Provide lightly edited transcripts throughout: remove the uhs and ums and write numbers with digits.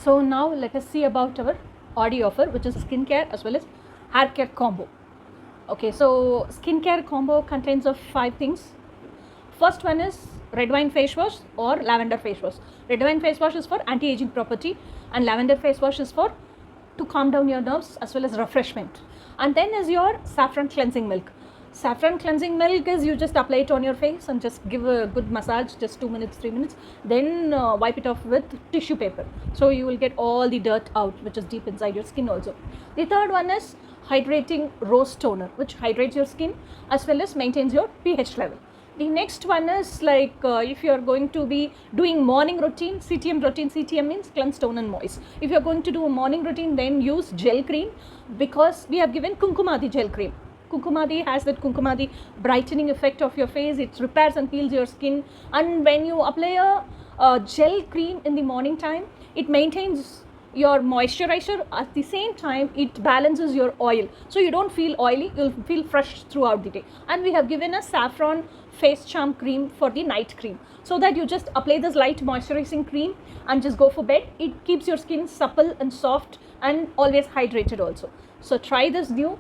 So now let us see about our Aadi offer, which is skincare as well as hair care combo. Okay, so skincare combo contains of 5 things. First one is red wine face wash or lavender face wash. Red wine face wash is for anti-aging property, and lavender face wash is for to calm down your nerves as well as refreshment. And then is your saffron cleansing milk. Saffron cleansing milk is you just apply it on your face and just give a good massage, just 2 minutes, 3 minutes, then wipe it off with tissue paper. So you will get all the dirt out which is deep inside your skin also. The third one is hydrating rose toner, which hydrates your skin as well as maintains your pH level. The next one is like if you are going to be doing morning routine, CTM means cleanse, tone and moist. If you are going to do a morning routine, then use gel cream, because we have given Kumkumadi gel cream. Kumkumadi has that Kumkumadi brightening effect of your face. It repairs and heals your skin, and when you apply a gel cream in the morning time, it maintains your moisturizer. At the same time, it balances your oil, so you don't feel oily, you'll feel fresh throughout the day. And we have given a saffron face charm cream for the night cream, so that you just apply this light moisturizing cream and just go for bed. It keeps your skin supple and soft and always hydrated also. So try this new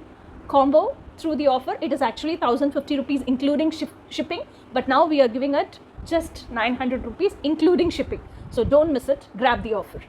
combo through the offer. It is actually 1050 rupees including shipping, but now we are giving it just 900 rupees including shipping. So don't miss it, grab the offer.